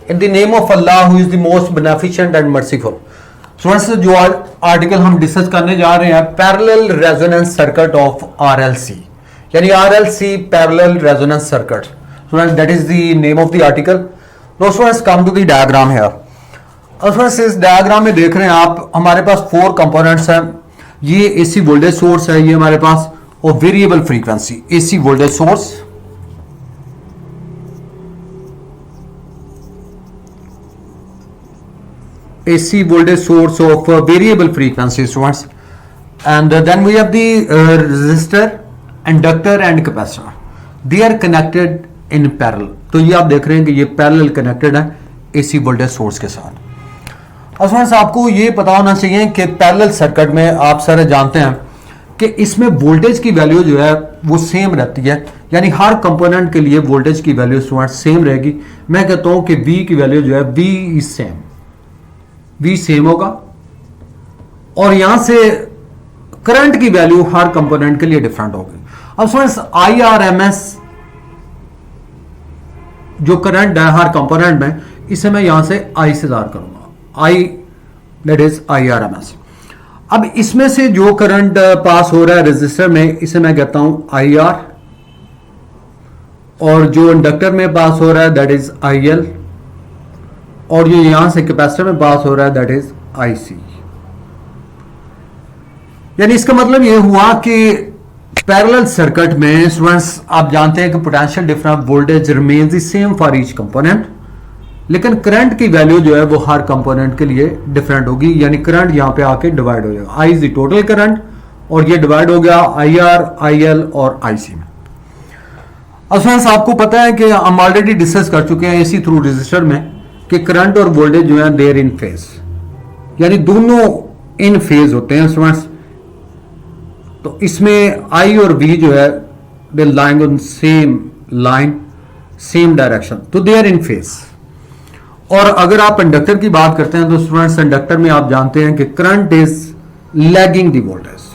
In the name of Allah who is the most beneficent and merciful. Students जो article हम discuss करने जा रहे हैं parallel resonance circuit of RLC, यानी RLC parallel resonance circuit. Students that is the name of the article. No students come to the diagram here. Students इस diagram में देख रहे हैं आप, हमारे पास 4 कंपोनेंट्स हैं. ये एसी वोल्टेज सोर्स है, ये हमारे पास, और variable frequency AC voltage source, AC voltage source of variable frequency students, and then we have the resistor, inductor and capacitor. They are connected in parallel. तो ये आप देख रहे हैं कि ये पैरेलल कनेक्टेड है AC वोल्टेज सोर्स के साथ. और स्टूडेंट्स आपको ये पता होना चाहिए कि पैरेलल सर्किट में आप सारे जानते हैं कि इसमें वोल्टेज की वैल्यू जो है वो सेम रहती है, यानी हर कंपोनेंट के लिए वोल्टेज की वैल्यू स्टूडेंट्स सेम रहेगी. मैं कहता हूं कि V की वैल्यू जो है V is same, V same होगा, और यहां से करंट की वैल्यू हर कंपोनेंट के लिए डिफरेंट होगी. अब स्टूडेंट्स IRMS जो करंट है हर कंपोनेंट में, इसे मैं यहां से I से ज़ाहिर करूंगा, I दैट इज IRMS. अब इसमें से जो करंट पास हो रहा है रेजिस्टर में, इसे मैं कहता हूं IR, और जो इंडक्टर में पास हो रहा है दैट इज IL, और जो यहां से कैपेसिटर में पास हो रहा है दैट इज IC. यानी इसका मतलब ये हुआ कि पैरेलल सर्किट में स्टूडेंट्स आप जानते हैं कि potential difference voltage remains the same for each component, लेकिन करंट की वैल्यू जो है वो हर कंपोनेंट के लिए डिफरेंट होगी. यानी करंट यहां पे आके डिवाइड हो जाएगा. I is the total current, और ये डिवाइड हो गया IR, IL और IC में. अब स्टूडेंट्स आपको पता है कि हम ऑलरेडी डिस्कस कर चुके हैं AC थ्रू रजिस्टर में कि करंट और वोल्टेज जो है देयर इन फेज, यानी दोनों इन फेज होते हैं स्टूडेंट्स. तो इसमें I और V जो है they lying on same line, same direction, तो दे आर इन फेज. और अगर आप इंडक्टर की बात करते हैं तो स्टूडेंट्स इंडक्टर में आप जानते हैं कि current is lagging the voltage,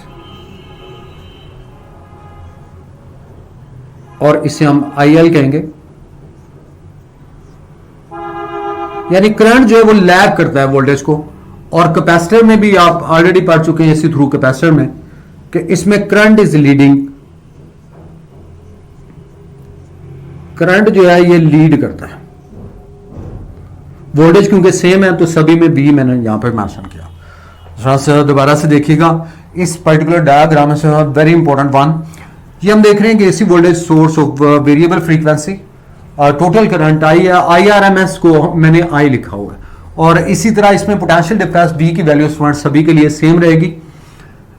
और इसे हम IL कहेंगे. यानी करंट जो है वो लैग करता है वोल्टेज को. और कैपेसिटर में भी आप ऑलरेडी पढ़ चुके हैं इसी थ्रू कैपेसिटर में कि इसमें करंट इज लीडिंग, करंट जो है ये लीड करता है. वोल्टेज क्योंकि सेम है तो सभी में V मैंने यहां पर मेंशन किया. दोबारा से देखिएगा इस पर्टिकुलर डायग्राम से, वेरी इंपॉर्टेंट वन. ये हम देख रहे हैं कि AC voltage source of variable frequency, total current IRMS को मैंने I लिखा हुआ है, और इसी तरह इसमें पोटेंशियल डिफरेंस V की वैल्यू सभी के लिए सेम रहेगी,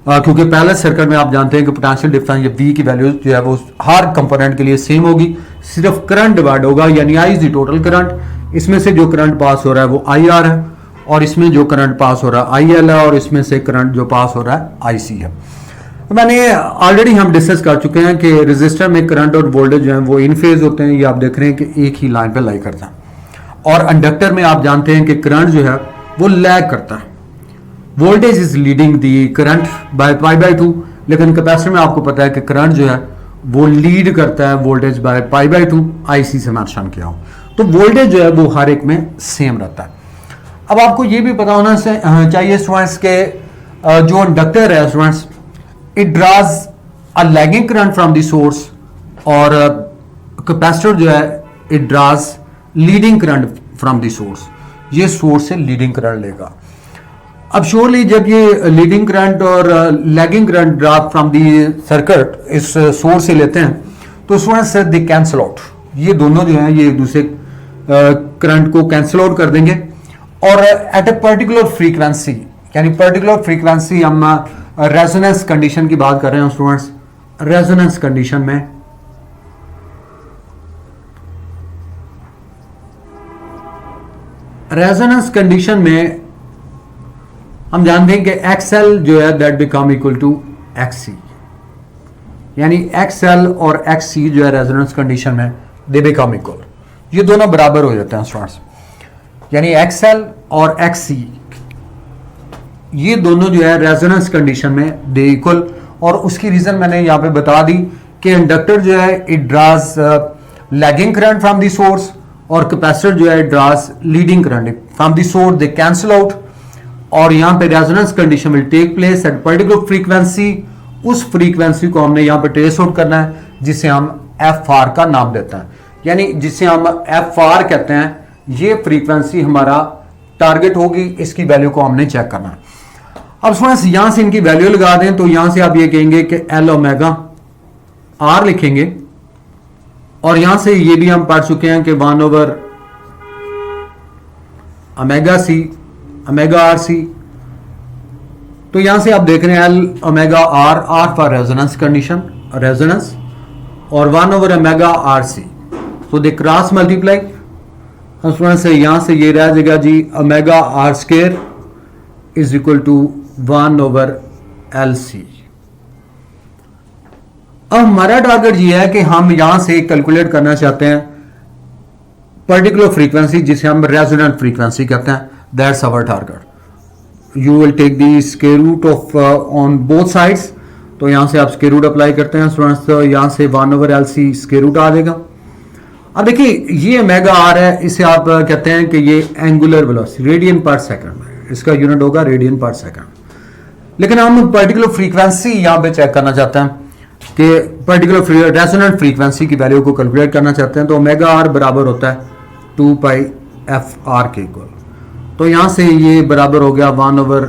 क्योंकि पैरेलल सर्किट में आप जानते हैं कि पोटेंशियल डिफरेंस V की वैल्यू जो है वो हर कंपोनेंट के लिए सेम होगी. सिर्फ करंट डिवाइड होगा, यानी I is the total current. इसमें से जो करंट पास हो रहा है वो IR है, और इसमें जो करंट पास हो रहा है IL है, और इसमें से करंट जो पास हो रहा है IC है. तो मैंने ऑलरेडी हम डिस्कस कर चुके हैं कि रेजिस्टर में करंट और वोल्टेज जो है वो इन फेज होते हैं. ये आप देख रहे हैं कि एक ही लाइन पे लाई करता है. और इंडक्टर में आप जानते हैं कि करंट जो है वो लैग करता है, voltage is leading the current by π/2, लेकिन कैपेसिटर में आपको पता है कि करंट जो है वो लीड करता है वोल्टेज बाय π/2, IC से मेंशन किया हूं. तो वोल्टेज जो है वो हर एक में सेम रहता है. अब आपको ये भी पता होना चाहिए स्टूडेंट्स के जो इंडक्टर है students, it draws a lagging current from the source, और कैपेसिटर जो है it draws leading current from the source. ये सोर्स से लीडिंग करंट लेगा. अब श्योरली जब ये लीडिंग करंट और lagging current drop from the circuit इस सोर्स से लेते हैं तो स्टूडेंट्स दे कैंसल आउट. ये दोनों जो हैं ये एक दूसरे करंट को कैंसिल आउट कर देंगे, और एट ए पर्टिकुलर फ्रीक्वेंसी, यानी पर्टिकुलर फ्रीक्वेंसी हम रेजोनेंस कंडीशन की बात कर रहे हैं स्टूडेंट्स. रेजोनेंस कंडीशन में हम जानते हैं कि XL जो है that become equal to XC, यानी XL और XC जो है रेजोनेंस कंडीशन में दे बिकम इक्वल. ये दोनों बराबर हो जाते हैं स्टूडेंट्स, यानी XL और XC ये दोनों जो है रेजोनेंस कंडीशन में दे इक्वल. और उसकी रीजन मैंने यहां पे बता दी कि इंडक्टर जो है it draws lagging current from the source, और कैपेसिटर जो है draws leading current from the source, they cancel out, और यहाँ पे resonance condition will take place at particular frequency. उस फ्रीक्वेंसी को हमने यहाँ पे ट्रेस आउट करना है, जिसे हम एफ आर का नाम देते हैं, यानी जिसे हम एफ आर कहते हैं। ये फ्रीक्वेंसी हमारा टारगेट होगी, इसकी वैल्यू को हमने चेक करना है। अब स्टूडेंट्स यहां से इनकी वैल्यू लगा दें, तो यहां से आप ये कहेंगे कि एल ओमेगा आर लिखेंगे, और यहां से ये भी हम पढ़ चुके हैं कि 1 over omega C, omega R C. तो यहां से आप देख रहे हैं L omega R, R for resonance condition, resonance, और 1 ओवर ओमेगा आर सी। तो दे क्रॉस मल्टीप्लाई, से यहां से ये रह जाएगा जी omega R square is equal to 1 over L C. अब हमारा टारगेट ये है कि हम यहां से कैलकुलेट करना चाहते हैं पर्टिकुलर फ्रीक्वेंसी, जिसे हम रेजोनेंट फ्रीक्वेंसी कहते हैं। That's our target. You will take the square root of on both sides. तो यहां से आप स्क्वायर रूट अप्लाई करते हैं स्टूडेंट्स, तो यहां से 1 over L C square root आ जाएगा। अब देखिए ये ओमेगा आर है, इसे आप कहते हैं कि ये एंगुलर वेलोसिटी, रेडियन पर सेकंड, इसका यूनिट होगा रेडियन पर सेकंड। लेकिन हम पर्टिकुलर फ्रीक्वेंसी यहां पे चेक करना चाहते हैं कि पर्टिकुलर रेजोनेंट फ्रीक्वेंसी की वैल्यू को कैलकुलेट करना चाहते हैं। तो ओमेगा आर बराबर होता है 2 पाई एफ आर के इक्वल। तो यहां से ये बराबर हो गया 1 over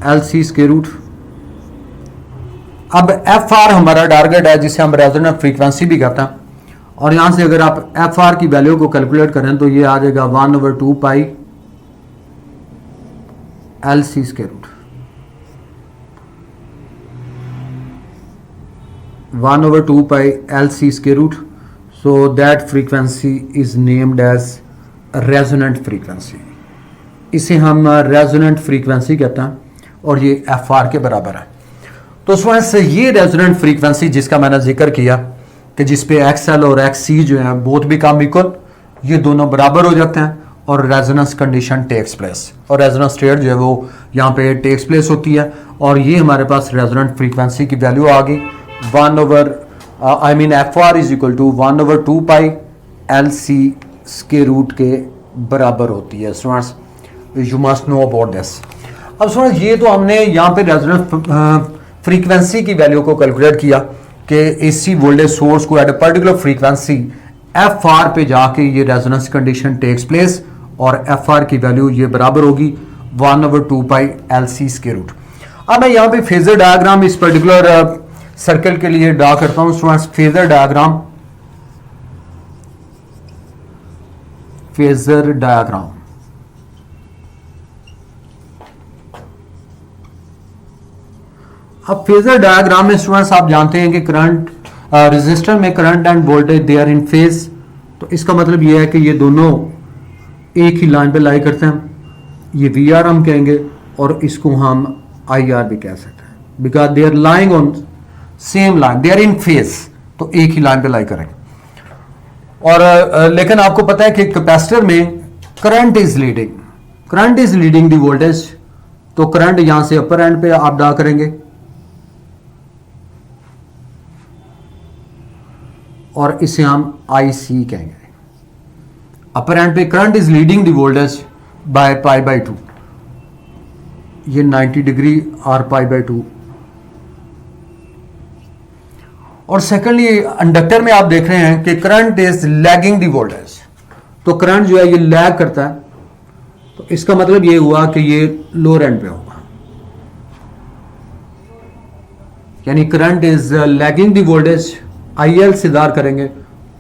L C square root. अब एफ आर हमारा टारगेट है, जिसे हम रेजोनेंट फ्रीक्वेंसी भी कहते हैं, और यहां से अगर आप एफ आर की वैल्यू को कैलकुलेट करें तो ये आ जाएगा 1 over 2 pi L C square root, 1 over 2 pi L C square root. So that frequency is named as resonant frequency. इसे हम रेजोनेंट फ्रीक्वेंसी कहते हैं, और ये एफ आर के बराबर है। तो स्टूडेंट्स ये रेजोनेंट फ्रीक्वेंसी जिसका मैंने जिक्र किया कि जिसपे एक्स एल और एक्स सी जो है बोथ बिकम इक्वल, ये दोनों बराबर हो जाते हैं और रेजोनेंस कंडीशन टेक्स प्लेस, और रेजोनेंस स्टेट जो है वो यहाँ पे टेक्स प्लेस होती है। और ये हमारे पास रेजोनेंट फ्रीक्वेंसी की वैल्यू आ गई 1 over I mean F R is equal to 1 over 2 pi L C square root के बराबर होती है। Students you must know about this. अब स्टूडेंट्स ये तो हमने यहाँ पे रेजोनेंस फ्रीक्वेंसी की वैल्यू को कैलकुलेट किया कि एसी वोल्टेज सोर्स को at a particular frequency F R पे जाके ये रेजोनेंस कंडीशन टेक्स प्लेस, और एफ आर की वैल्यू ये बराबर होगी 1 over 2 pi L C square root. अब मैं यहाँ पे फेजर डायग्राम इस पर्टिकुलर सर्कल के लिए ड्रा करता हूं students. Phasor diagram, phasor diagram अब फेजर डायग्राम में स्टूडेंट्स आप जानते हैं कि करंट रेजिस्टर में current and voltage they are in phase. तो इसका मतलब यह है कि ये दोनों एक ही लाइन पे लाई करते हैं। ये वी आर हम कहेंगे और इसको हम आई आर भी कह सकते हैं, because they are lying on same line, they are in phase, तो एक ही लाइन पे लाई करेंगे। और लेकिन आपको पता है कि कैपेसिटर में current is leading the voltage, तो करंट यहां से अपर एंड पे आप ड्रा करेंगे और इसे हम आई सी कहेंगे। अपर एंड पे current is leading the voltage by pi by 2, ये 90 डिग्री और पाई बाय 2। और सेकेंडली इंडक्टर में आप देख रहे हैं कि current is lagging the voltage, तो करंट जो है ये लैग करता है, तो इसका मतलब ये हुआ कि ये लोअर एंड पे होगा, यानी current is lagging the voltage, IL से दार करेंगे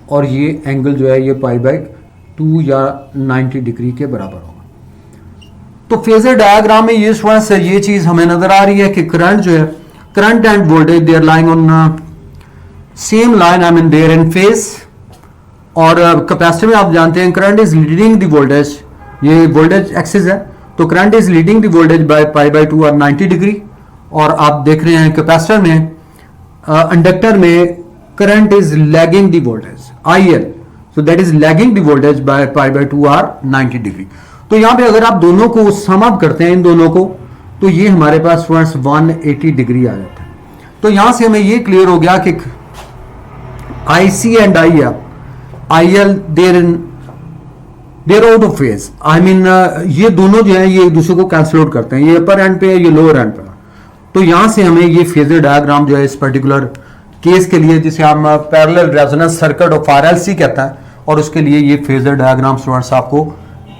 और ये एंगल जो है ये पाई बाय 2 या 90 डिग्री के बराबर होगा। तो फेजर डायग्राम में ये स्टूडेंट्स ये चीज हमें नजर आ रही है कि करंट जो है, current and voltage they are lying on same line, I mean they're in phase. और कैपेसिटर में आप जानते हैं current is leading the voltage, ये वोल्टेज एक्सिस है, तो current is leading the voltage by pi by 2 और 90 डिग्री। और आप देख रहे हैं कैपेसिटर में, इंडक्टर में current is lagging the voltage IL, so that is lagging the voltage by pi by 2 or 90 degree. तो यहां पे अगर आप दोनों को सम अप करते हैं इन दोनों को, तो ये हमारे पास स्टूडेंट्स 180 डिग्री आ जाता है। तो यहां से हमें ये क्लियर हो गया कि IC and IL they're in they're out of phase, I mean ये दोनों जो है ये एक दूसरे को कैंसिल आउट करते हैं, ये अपर एंड पे है, ये लोअर एंड पे है। तो यहां से हमें ये फेजर डायग्राम जो है इस पर्टिकुलर केस के लिए, जिसे हम parallel resonance circuit of RLC कहता है, और उसके लिए ये फेजर डायग्राम स्टूडेंट्स आपको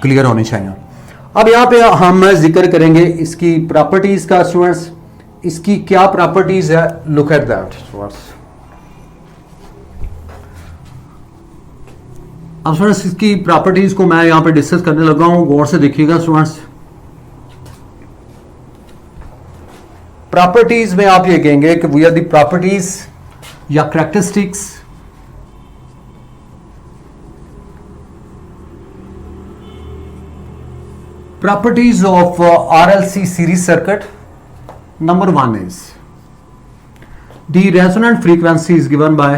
क्लियर होने चाहिए। अब यहाँ पे हम जिक्र करेंगे इसकी प्रॉपर्टीज का स्टूडेंट्स, इसकी क्या प्रॉपर्टीज है, लुक एट दैट स्टूडेंट्स। अब स्टूडेंट्स इसकी प्रॉपर्टीज को मैं यहाँ पे डिस्कस करने लगा हूं, गौर से देखिएगा स्टूडेंट्स। प्रॉपर्टीज में आप ये कहेंगे कि वी आर द प्रॉपर्टीज या characteristics properties of RLC series circuit. Number one is the resonant frequency is given by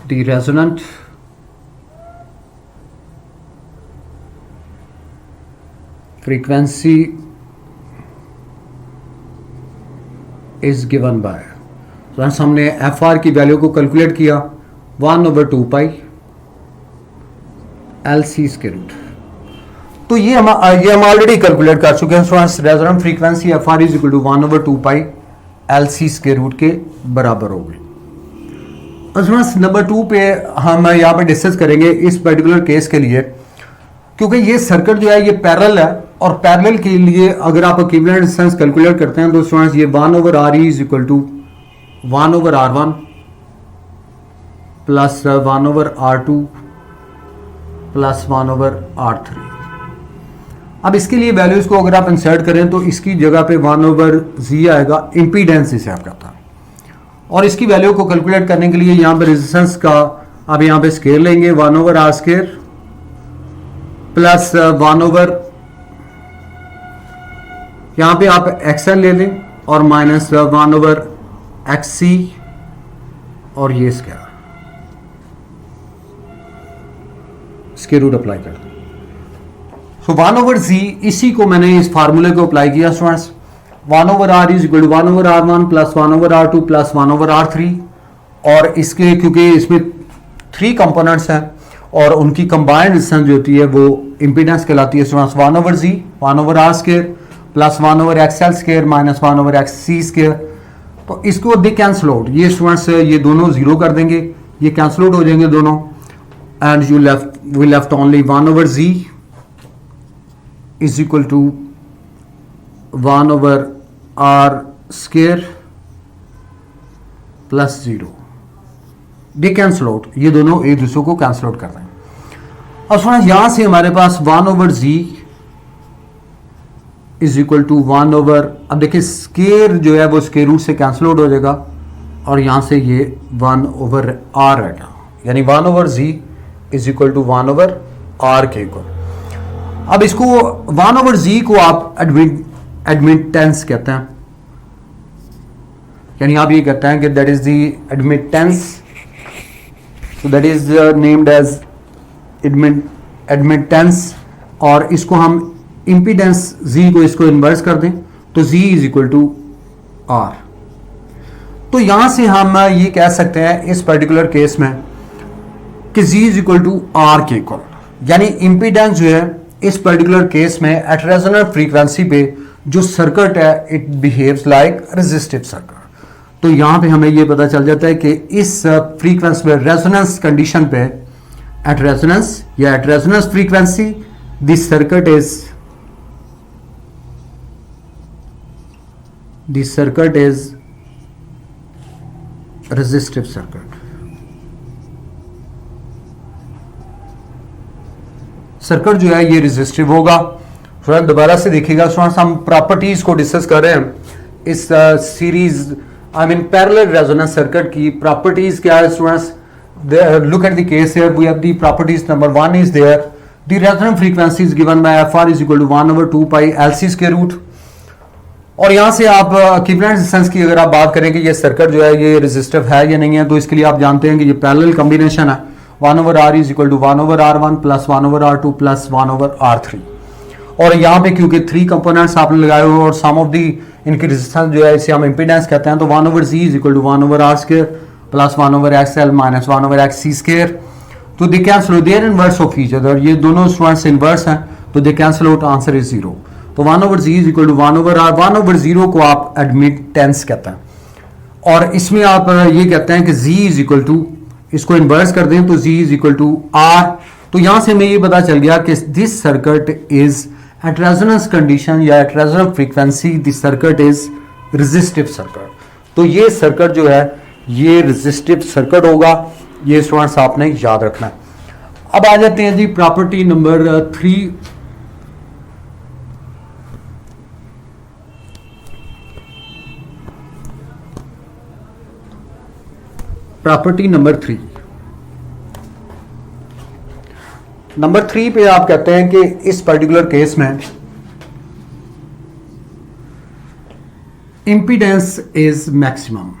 the resonant frequency is given by, तो हमने FR की वैल्यू को कैलकुलेट किया 1/2 LC स्क्वायर रूट। तो ये हम already calculate कर चुके हैं students. Resonant frequency FR is equal to 1/2 LC square root के बराबर होगी। स्टूडेंट्स नंबर 2 पे हम यहाँ पे डिस्कस करेंगे इस पर्टिकुलर केस के लिए, क्योंकि ये सर्किट जो है ये पैरेलल है, और पैरेलल के लिए अगर आप इक्विवेलेंट रेजिस्टेंस कैलकुलेट करते हैं तो स्टूडेंट्स ये 1/RE is equal to 1/R1 plus 1/R2 plus 1/R3। अब इसके लिए वैल्यूज को अगर आप इंसर्ट करें तो इसकी जगह पे 1/Z आएगा, इंपीडेंस इसे आप कहता है। और इसकी वैल्यू को कैलकुलेट करने के लिए यहाँ पे रेजिस्टेंस का अब यहाँ पे स्केयर लेंगे 1/R स्केयर प्लस 1/, यहाँ पे आप XL ले लें और माइनस 1/XC और ये स्केयर स्क्वायर रूट अप्लाई कर दें। सो 1/Z, इसी को मैंने इस फार्मूले को अप्लाई किया students. 1/R is equal to 1/R1 plus 1/R2 plus 1/R3, और इसके क्योंकि इसमें 3 कंपोनेंट्स हैं और उनकी कंबाइंड रेजिस्टेंस जो होती है वो इंपीडेंस कहलाती है students. 1/Z 1/R square plus 1/XL square minus 1/XC square. तो इसको दे कैंसिल आउट, ये स्टूडेंट्स ये दोनों जीरो कर देंगे, ये कैंसिल आउट हो जाएंगे दोनों, and we left only 1/Z is equal to 1/R square plus 0। They cancel out, ये दोनों एक दूसरे को कैंसिल आउट कर रहे हैं। अब सुना यहां से हमारे पास 1/Z इज इक्वल टू 1/, अब देखिए स्केयर जो है वो स्केयर रूट से कैंसिल आउट हो जाएगा, और यहां से ये 1/R आएगा, यानी 1/Z is equal to 1/R के इक्वल। अब इसको 1/Z को आप एडमिटेंस कहते हैं, यानी आप ये कहते हैं कि that is the admittance, so that is named as admittance, और इसको हम इंपीडेंस Z को इसको इन्वर्स कर दें तो Z is equal to R। तो यहां से हम ये कह सकते हैं इस पर्टिकुलर केस में कि Z is equal to R के इक्वल, यानी इंपीडेंस जो है इस पर्टिकुलर केस में एट रेजोनेंट फ्रीक्वेंसी पे जो सर्किट है it behaves like resistive circuit. तो यहां पे हमें ये पता चल जाता है कि इस फ्रीक्वेंसी में रेजोनेंस कंडीशन पे एट रेजोनेंस या at resonance frequency this circuit is resistive circuit. Circuit जो है ये रेजिस्टिव होगा। थोड़ा दोबारा से देखिएगा स्टूडेंट्स, हम प्रॉपर्टीज को डिस्कस कर रहे हैं इस series I mean parallel resonance circuit की प्रॉपर्टीज क्या है students. Look at the case here, we have the properties. Number 1 is there the resonant frequency is given by FR is equal to 1/2 LC square root. और यहां से आप equivalent resistance की अगर आप बात करें कि ये सर्किट जो है ये रेजिस्टिव है या नहीं है, तो इसके लिए आप जानते हैं कि ये पैरेलल कॉम्बिनेशन है 1/R is equal to 1/R1 plus 1/R2 plus 1/R3। और यहाँ पे क्योंकि 3 कंपोनेंट्स आपने लगाए हुए और सम ऑफ दी इनकी रेजिस्टेंस जो है इसे हम इंपीडेंस कहते हैं, तो 1/Z is equal to 1/R square plus 1/xl minus 1/x c², तो they cancel, they are inverse of each other, ये दोनों स्टूडेंट्स इनवर्स हैं तो they cancel out, answer is 0। तो 1/z is equal to 1/r, 1/0 को आप admittance कहते हैं, और इसमें आप ये कहते हैं कि z इज इक्वल टू, इसको इन्वर्स कर दें तो z is equal to r। तो यहां से हमें ये पता चल गया कि this circuit is at resonance condition या at resonance frequency, this circuit is resistive circuit. तो ये सर्किट जो है ये रेजिस्टिव सर्किट होगा, ये स्टूडेंट्स आपने याद रखना है। अब आ जाते हैं जी property number 3। Property number 3, number 3 पे आप कहते हैं कि इस पर्टिकुलर केस में impedance is maximum,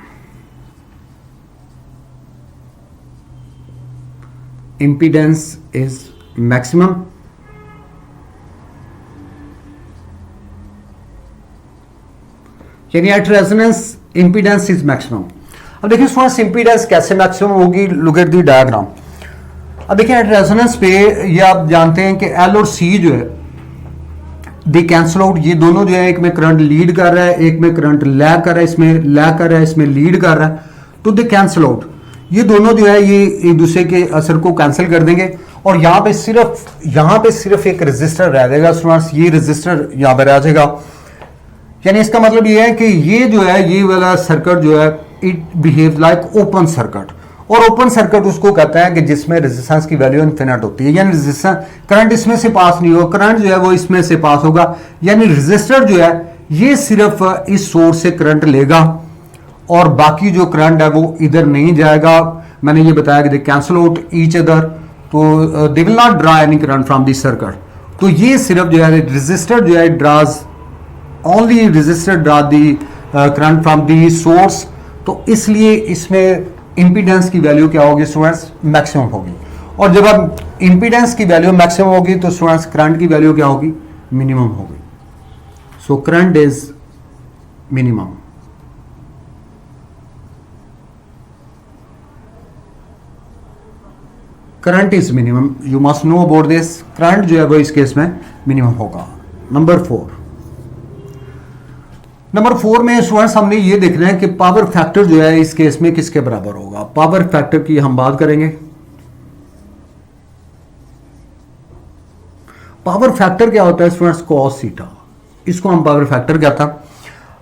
impedance is maximum, यानी at resonance impedance is maximum. अब देखिए स्टूडेंट्स इंपीडेंस कैसे मैक्सिमम होगी, लुक एट द डायग्राम। अब देखिए एट रेजोनेंस पे ये आप जानते हैं कि एल और सी जो है दे कैंसिल आउट, ये दोनों जो है एक में करंट लीड कर रहा है, एक में करंट लैग कर रहा है, इसमें लैग कर रहा है, इसमें लीड कर रहा है, तो दे कैंसिल आउट, ये दोनों जो है ये एक दूसरे के असर को कैंसिल कर देंगे, और यहाँ पे सिर्फ एक रेजिस्टर रह जाएगा स्टूडेंट्स, ये रेजिस्टर यहाँ पे रह जाएगा। यानी इसका मतलब ये है कि ये जो है ये वाला सर्किट जो है it behave like open circuit, और ओपन सर्किट उसको कहता है कि जिसमें रेजिस्टेंस की वैल्यू इनफिनिट होती है, यानी रेजिस्टेंस करंट इसमें से पास नहीं होगा, करंट जो है वो इसमें से पास होगा, यानी रेजिस्टर जो है ये सिर्फ इस सोर्स से करंट लेगा और बाकी जो करंट है वो इधर नहीं जाएगा। मैंने ये बताया कि they cancel out each other, तो they will not draw any current from this circuit. तो ये सिर्फ जो है रेजिस्टर जो है draws only resistor draw the current from the source, तो इसलिए इसमें इंपीडेंस की वैल्यू क्या होगी स्टूडेंट्स, मैक्सिमम होगी। और जब अब इंपीडेंस की वैल्यू मैक्सिमम होगी तो स्टूडेंट्स करंट की वैल्यू क्या होगी, मिनिमम होगी। So current is minimum. Current is minimum, you must know about this, current जो है वो इस केस में मिनिमम होगा। नंबर 4 में स्टूडेंट्स हमने ये देखना है कि पावर फैक्टर जो है इस केस में किसके बराबर होगा। पावर फैक्टर की हम बात करेंगे। पावर फैक्टर क्या होता है स्टूडेंट्स, कॉस थीटा, इसको हम पावर फैक्टर कहते हैं।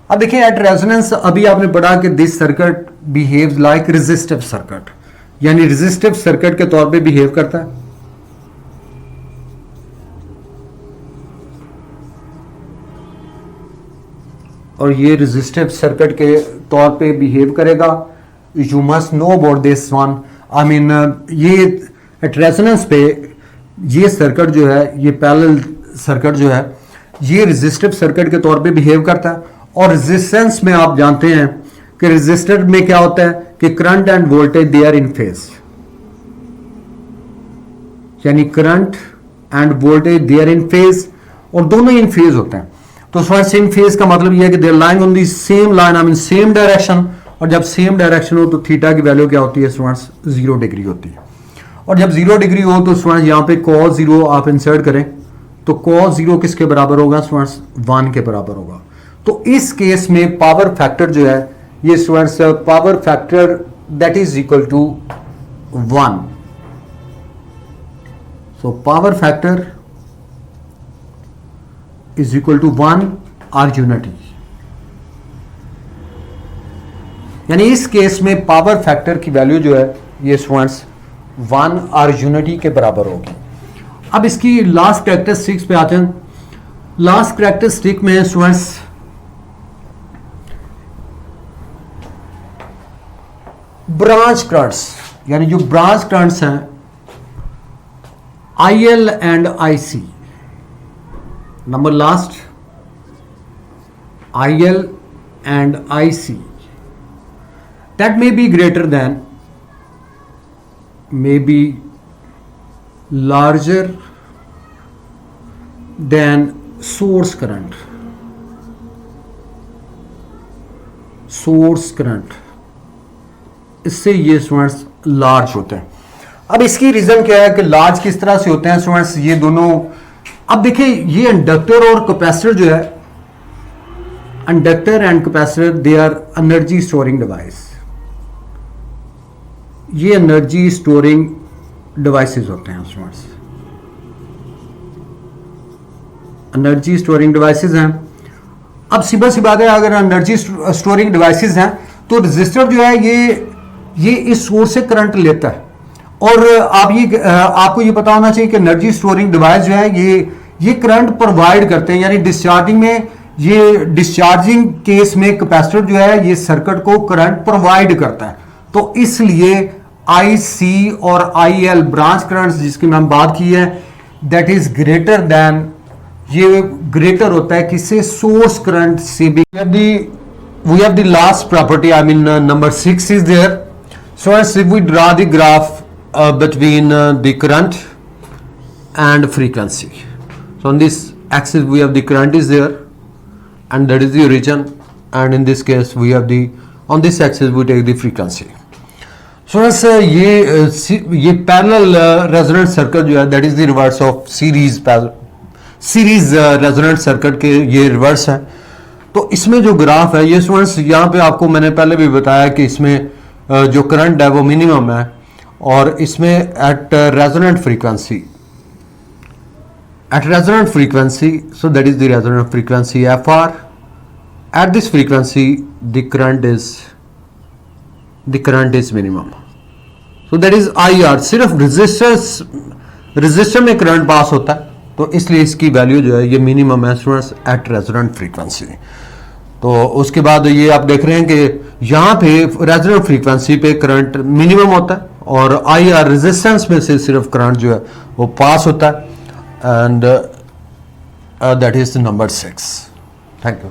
अब देखिए एट रेजोनेंस अभी आपने पढ़ा कि this circuit behaves like resistive circuit, यानी रेजिस्टिव सर्किट के तौर पे बिहेव करता है। और ये रेजिस्टिव सर्किट के तौर पे बिहेव करेगा। You must know about this one, I mean ये एट रेजोनेंस पे ये सर्किट जो है, ये पैरेलल सर्किट जो है ये रेजिस्टिव सर्किट के तौर पे बिहेव करता है। और रेजिस्टेंस में आप जानते हैं कि रेजिस्टर में क्या होता है कि current and voltage they are in phase, यानी current and voltage they are in phase, और दोनों इन फेज होते हैं। तो सेम फेज का मतलब यह है कि they are lying on the same line, I mean same direction, और जब सेम डायरेक्शन हो तो थीटा की वैल्यू क्या होती है स्टूडेंट्स, 0 डिग्री होती है। और जब 0 डिग्री हो तो स्टूडेंट्स यहाँ पे cos 0 आप इंसर्ट करें तो cos 0 किसके बराबर होगा स्टूडेंट्स, 1 के बराबर होगा। तो इस केस में पावर फैक्टर जो है ये students power factor that is equal to 1। So power factor is equal to 1 or unity, यानी इस केस में पावर फैक्टर की वैल्यू जो है ये स्टूडेंट्स 1 आर यूनिटी के बराबर होगी। अब इसकी लास्ट कैरेक्टरिस्टिक्स पे आते हैं। लास्ट कैरेक्टरिस्टिक में स्टूडेंट्स ब्रांच करंट्स, यानी जो ब्रांच करंट्स हैं IL and IC, number last IL and IC that may be greater than, may be larger than source current, source current, इससे ये स्टूडेंट्स लार्ज होते हैं। अब इसकी रीजन क्या है कि लार्ज किस तरह से होते हैं स्टूडेंट्स, ये दोनों। अब देखिए ये इंडक्टर और कैपेसिटर जो है, inductor and capacitor they are energy storing device. ये एनर्जी स्टोरिंग डिवाइसेस होते हैं स्टूडेंट्स, एनर्जी स्टोरिंग डिवाइसेस हैं। अब सिंपल सी बात है, अगर एनर्जी स्टोरिंग डिवाइसेस हैं तो रजिस्टर जो है ये इस सोर्स से करंट लेता है। और आपको ये पता होना चाहिए कि एनर्जी स्टोरिंग डिवाइस जो है ये करंट प्रोवाइड करते हैं, यानी डिस्चार्जिंग में, ये डिस्चार्जिंग केस में कैपेसिटर जो है ये सर्किट को करंट प्रोवाइड करता है। तो इसलिए IC और IL ब्रांच करंट जिसकी मैंने बात की है, दैट इज ग्रेटर देन, ये ग्रेटर होता है किससे, सोर्स करंट से भी। We have the last property, I mean number 6 is there. So as if we draw the graph between the current and frequency. So on this axis we have the current is there and that is the origin, and in this case we have the, on this axis we take the frequency. So as ये parallel resonant circuit जो है, that is the reverse of series resonant circuit के ये reverse है। तो इसमें जो graph है ये स्टूडेंट्स, यहाँ पे आपको मैंने पहले भी बताया कि इसमें जो करंट है वो मिनिमम है, और इसमें at resonant frequency, so that is the resonant frequency FR। At this frequency the current is minimum, so that is IR। सिर्फ रजिस्टर में करंट पास होता है, तो इसलिए इसकी वैल्यू जो है ये मिनिमम है स्टूडेंट्स एट रेजोनेंट फ्रीक्वेंसी। तो उसके बाद ये आप देख रहे हैं कि यहाँ पे रेजोनेंट फ्रीक्वेंसी पे करंट मिनिमम होता है, और IR रेजिस्टेंस में से सिर्फ करंट जो है वो पास होता है, and that is number 6। Thank you.